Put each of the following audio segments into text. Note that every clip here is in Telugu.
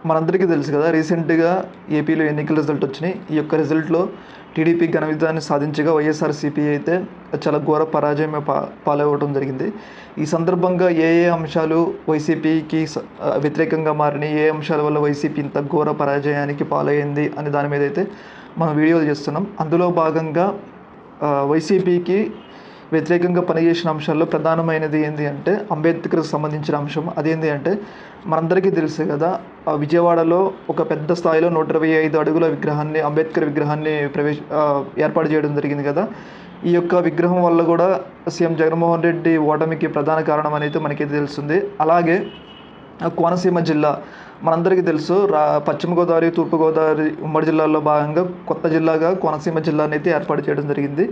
మనందరికీ తెలుసు కదా, రీసెంట్గా ఏపీలో ఎన్నికల రిజల్ట్ వచ్చినాయి. ఈ యొక్క రిజల్ట్లో టీడీపీ ఘన విజయాన్ని సాధించగా వైఎస్ఆర్సీపీ అయితే చాలా ఘోర పరాజయమే పాలవ్వడం జరిగింది. ఈ సందర్భంగా ఏ ఏ అంశాలు వైసీపీకి వ్యతిరేకంగా మారినాయి, ఏ అంశాల వల్ల వైసీపీ ఇంత ఘోర పరాజయానికి పాలైంది అని దాని మీద అయితే మనం వీడియోలు చేస్తున్నాం. అందులో భాగంగా వైసీపీకి వ్యతిరేకంగా పనిచేసిన అంశాల్లో ప్రధానమైనది ఏంటి అంటే అంబేద్కర్కి సంబంధించిన అంశం. అదేంటి అంటే మనందరికీ తెలుసు కదా, విజయవాడలో ఒక పెద్ద స్థాయిలో 125 అడుగుల విగ్రహాన్ని, అంబేద్కర్ విగ్రహాన్ని ఏర్పాటు చేయడం జరిగింది కదా. ఈ యొక్క విగ్రహం వల్ల కూడా సీఎం జగన్మోహన్ రెడ్డి ఓటమికి ప్రధాన కారణం అనేది మనకి తెలుస్తుంది. అలాగే కోనసీమ జిల్లా మనందరికీ తెలుసు, పశ్చిమ గోదావరి, తూర్పుగోదావరి ఉమ్మడి జిల్లాల్లో భాగంగా కొత్త జిల్లాగా కోనసీమ జిల్లాని అయితే ఏర్పాటు చేయడం జరిగింది.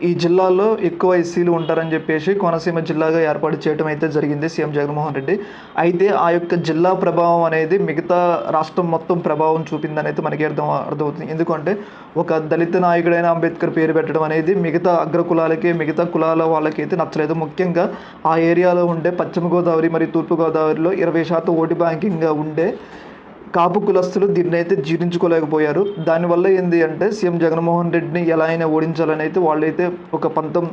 ఈ జిల్లాలో ఎక్కువ ఎస్సీలు ఉంటారని చెప్పేసి కోనసీమ జిల్లాగా ఏర్పాటు చేయడం అయితే జరిగింది సీఎం జగన్మోహన్ రెడ్డి. అయితే ఆ యొక్క జిల్లా ప్రభావం అనేది మిగతా రాష్ట్రం మొత్తం ప్రభావం చూపిందని అయితే మనకి అర్థమవుతుంది. ఎందుకంటే ఒక దళిత నాయకుడైన అంబేద్కర్ పేరు పెట్టడం అనేది మిగతా అగ్రకులాలకి, మిగతా కులాల వాళ్ళకి అయితే నచ్చలేదు. ముఖ్యంగా ఆ ఏరియాలో ఉండే పశ్చిమ గోదావరి మరియు తూర్పుగోదావరిలో 20% ఓటు బ్యాంకింగ్గా ఉండే కాపు కులస్తులు దీన్ని అయితే జీర్ణించుకోలేకపోయారు. దానివల్ల ఏంటి అంటే సీఎం జగన్మోహన్ రెడ్డిని ఎలా అయినా ఓడించాలని అయితే వాళ్ళైతే ఒక పంతం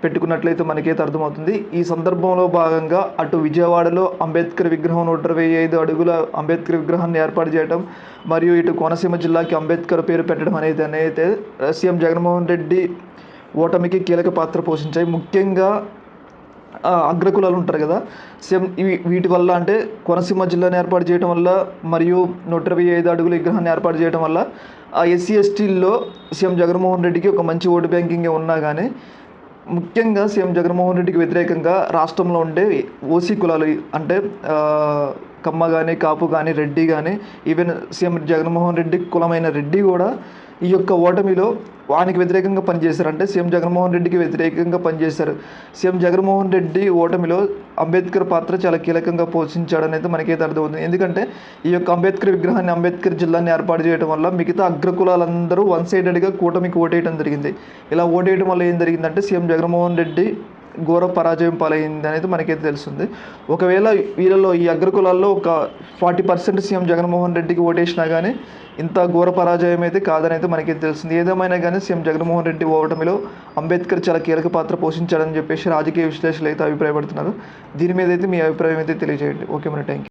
పెట్టుకున్నట్లయితే మనకైతే అర్థమవుతుంది. ఈ సందర్భంలో భాగంగా అటు విజయవాడలో అంబేద్కర్ విగ్రహం 125 అడుగుల అంబేద్కర్ విగ్రహాన్ని ఏర్పాటు చేయడం, మరియు ఇటు కోనసీమ జిల్లాకి అంబేద్కర్ పేరు పెట్టడం అనేది సీఎం జగన్మోహన్ రెడ్డి ఓటమికి కీలక పాత్ర పోషించాయి. ముఖ్యంగా అగ్రకులాలు ఉంటారు కదా, సేమ్ వీటి వల్ల అంటే కోనసీమ జిల్లాని ఏర్పాటు చేయడం వల్ల మరియు 125 అడుగుల విగ్రహాన్ని ఏర్పాటు చేయడం వల్ల ఆ ఎస్సీ ఎస్టీల్లో సీఎం జగన్మోహన్ రెడ్డికి ఒక మంచి ఓటు బ్యాంకింగ్ ఉన్నా కానీ, ముఖ్యంగా సీఎం జగన్మోహన్ రెడ్డికి వ్యతిరేకంగా రాష్ట్రంలో ఉండే ఓసీ కులాలు అంటే కమ్మ కానీ, కాపు కానీ, రెడ్డి కానీ, ఈవెన్ సీఎం జగన్మోహన్ రెడ్డి కులమైన రెడ్డి కూడా ఈ యొక్క ఓటమిలో వానికి వ్యతిరేకంగా పనిచేశారు. అంటే సీఎం జగన్మోహన్ రెడ్డికి వ్యతిరేకంగా పనిచేశారు. సీఎం జగన్మోహన్ రెడ్డి ఓటమిలో అంబేద్కర్ పాత్ర చాలా కీలకంగా పోషించాడనేది మనకైతే అర్థమవుతుంది. ఎందుకంటే ఈ యొక్క అంబేద్కర్ విగ్రహాన్ని, అంబేద్కర్ జిల్లాని ఏర్పాటు చేయడం వల్ల మిగతా అగ్రకులాలందరూ వన్ సైడెడ్గా కూటమికి ఓటేయడం జరిగింది. ఇలా ఓటేయడం వల్ల ఏం జరిగిందంటే సీఎం జగన్మోహన్ రెడ్డి ఘోర పరాజయం పాలైంది అనేది మనకైతే తెలుస్తుంది. ఒకవేళ వీళ్ళలో ఈ అగ్రకులాల్లో ఒక 40% సీఎం జగన్మోహన్ రెడ్డికి ఓటేసినా కానీ ఇంత ఘోర పరాజయం అయితే కాదని అయితే మనకైతే తెలుస్తుంది. ఏదేమైనా కానీ సీఎం జగన్మోహన్ రెడ్డి ఓటమిలో అంబేద్కర్ చాలా కీలక పాత్ర పోషించాడని చెప్పేసి రాజకీయ విశ్లేషకులు అయితే అభిప్రాయపడుతున్నారు. దీని మీద అయితే మీ అభిప్రాయం అయితే తెలియజేయండి. ఓకే మరి, థ్యాంక్ యూ.